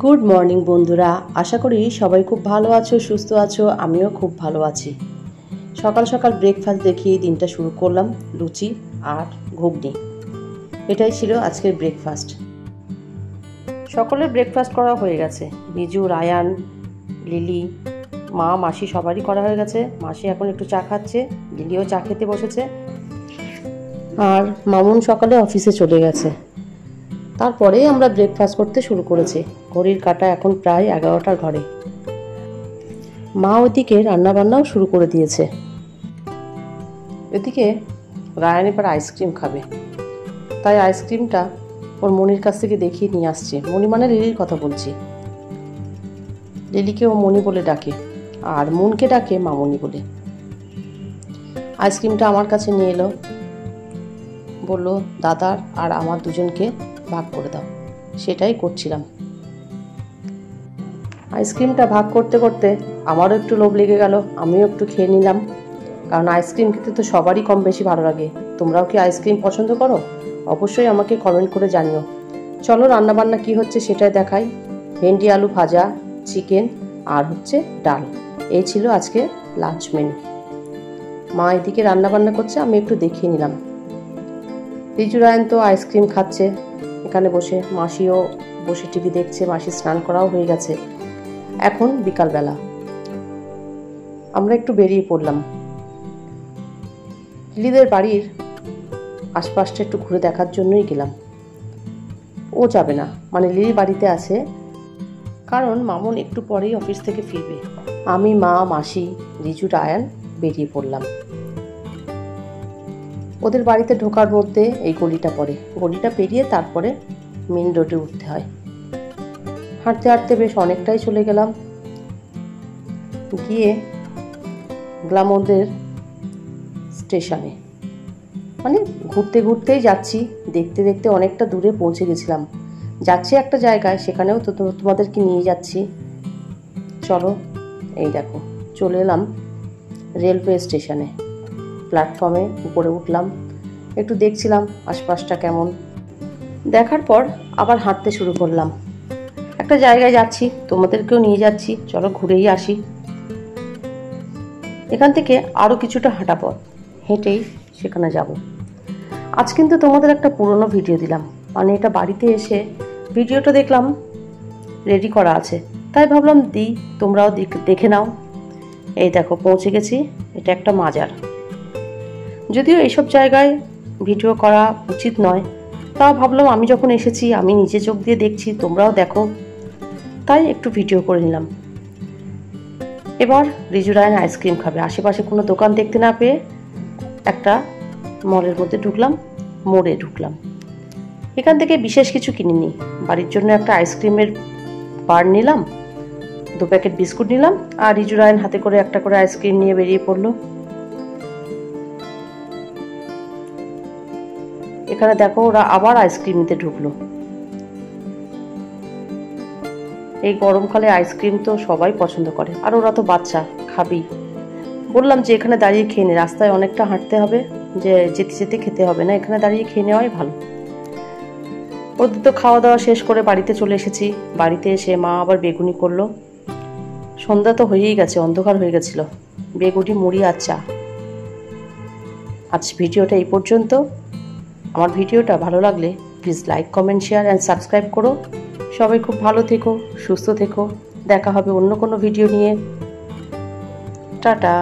Good morning বন্ধুরা, আশা করি সবাই খুব ভালো আছো, সুস্থ আছো। আমিও খুব ভালো আছি। সকাল সকাল ব্রেকফাস্ট দেখিয়ে দিনটা শুরু করলাম। লুচি আর ঘুগনি, এটাই ছিল আজকের ব্রেকফাস্ট। সকলের ব্রেকফাস্ট করা হয়ে গেছে। রিজু, রায়ান, লিলি, মা, মাসি সবারই করা হয়ে গেছে। মাসি এখন একটু চা খাচ্ছে, লিলিও চা খেতে বসেছে, আর মামুন সকালে অফিসে চলে গেছে। তারপরেই আমরা ব্রেকফাস্ট করতে শুরু করেছি। ঘড়ির কাঁটা এখন প্রায় 11টার ঘরে। মা ওদিকে রান্নাবান্নাও শুরু করে দিয়েছে। এদিকে রায়ান এবার আইসক্রিম খাবে, তাই আইসক্রিমটা ওর মনির কাছ থেকে দেখিয়ে নিয়ে আসছে। মনি মানে লিলির কথা বলছি। লিলিকে ও মনি বলে ডাকে, আর মনকে ডাকে মামনি বলে। আইসক্রিমটা আমার কাছে নিয়ে এলো, বলল দাদার আর আমার দুজনকে ভাগ করে দাও। সেটাই করছিলাম। আইসক্রিমটা ভাগ করতে করতে আমারও একটু লোভ লেগে গেল, আমিও একটু খেয়ে নিলাম। কারণ আইসক্রিম খেতে তো সবারই কম বেশি ভালো লাগে। তোমরাও কি আইসক্রিম পছন্দ করো? অবশ্যই আমাকে কমেন্ট করে জানিও। চলো রান্নাবান্না কি হচ্ছে সেটাই দেখাই। ভেন্ডি আলু ভাজা, চিকেন আর হচ্ছে ডাল, এই ছিল আজকে লাঞ্চ মেনু। মা এদিকে রান্নাবান্না করছে, আমি একটু দেখিয়ে নিলাম। রিজু, রায়ান তো আইসক্রিম খাচ্ছে এখানে বসে, মাসিও বসে টিভি দেখছে। মাসি স্নান করাও হয়ে গেছে। এখন বিকালবেলা আমরা একটু বেরিয়ে পড়লাম। লিলিদের বাড়ির আশপাশটা একটু ঘুরে দেখার জন্যই গেলাম। ও যাবে না, মানে লিলি বাড়িতে আছে, কারণ মামুন একটু পরেই অফিস থেকে ফিরবে। আমি, মা, মাসি, রিজু, রায়ান বেরিয়ে পড়লাম। ওদের বাড়িতে ঢোকার মধ্যে এই গলিটা পড়ে। গলিটা পেরিয়ে তারপরে মেন রোডে উঠতে হয়। হাঁটতে হাঁটতে বেশ অনেকটাই চলে গেলাম। গিয়ে গেলাম ওদের স্টেশনে। মানে ঘুরতে ঘুরতেই যাচ্ছি, দেখতে দেখতে অনেকটা দূরে পৌঁছে গেছিলাম। যাচ্ছি একটা জায়গায়, সেখানেও তো তোমাদেরকে নিয়ে যাচ্ছি। চলো, এই দেখো চলে এলাম রেলওয়ে স্টেশনে। প্ল্যাটফর্মে উপরে উঠলাম, একটু দেখছিলাম আশপাশটা কেমন। দেখার পর আবার হাঁটতে শুরু করলাম। একটা জায়গায় যাচ্ছি, তোমাদেরকেও নিয়ে যাচ্ছি, চলো ঘুরেই আসি। এখান থেকে আরও কিছুটা হাঁটা পথ, হেঁটেই সেখানে যাব। আজ কিন্তু তোমাদের একটা পুরনো ভিডিও দিলাম, মানে এটা বাড়িতে এসে ভিডিওটা দেখলাম রেডি করা আছে, তাই ভাবলাম দিই, তোমরাও দেখে নাও। এই দেখো পৌঁছে গেছি। এটা একটা মাজার। যদিও এইসব জায়গায় ভিডিও করা উচিত নয়, তাও ভাবলাম আমি যখন এসেছি, আমি নিজে চোখ দিয়ে দেখছি, তোমরাও দেখো, তাই একটু ভিডিও করে নিলাম। এবার রিজু, রায়ান আইসক্রিম খাবে। আশেপাশে কোনো দোকান দেখতে না পেয়ে একটা মলের মধ্যে ঢুকলাম, মোড়ে ঢুকলাম। এখান থেকে বিশেষ কিছু কিনিনি। বাড়ির জন্য একটা আইসক্রিমের বার নিলাম, 2 প্যাকেট বিস্কুট নিলাম, আর রিজু, রায়ান হাতে করে একটা করে আইসক্রিম নিয়ে বেরিয়ে পড়লো। এখানে দেখো ওরা আবার আইসক্রিম নিতে ঢুকলো। এই গরমকালে আইসক্রিম তো সবাই পছন্দ করে, আর ওরা তো বাচ্চা, খাবি। বললাম যে এখানে দাঁড়িয়ে খেয়ে নে, রাস্তায় অনেকটা হাঁটতে হবে, যে যেতে যেতে খেতে হবে না, এখানে দাঁড়িয়ে খেয়ে নেওয়াই ভালো। ওদের তো খাওয়া দাওয়া শেষ করে বাড়িতে চলে এসেছি। বাড়িতে এসে মা আবার বেগুনি করলো। সন্ধ্যা তো হয়েই গেছে, অন্ধকার হয়ে গেছিল। বেগুনি, মুড়ি আর চা। আজ ভিডিওটা এই পর্যন্ত। আমার ভিডিওটা ভালো লাগলে please like, comment, share and subscribe করো। সবাই খুব ভালো থেকো, সুস্থ থেকো। দেখা হবে অন্য কোনো ভিডিও নিয়ে। টাটা।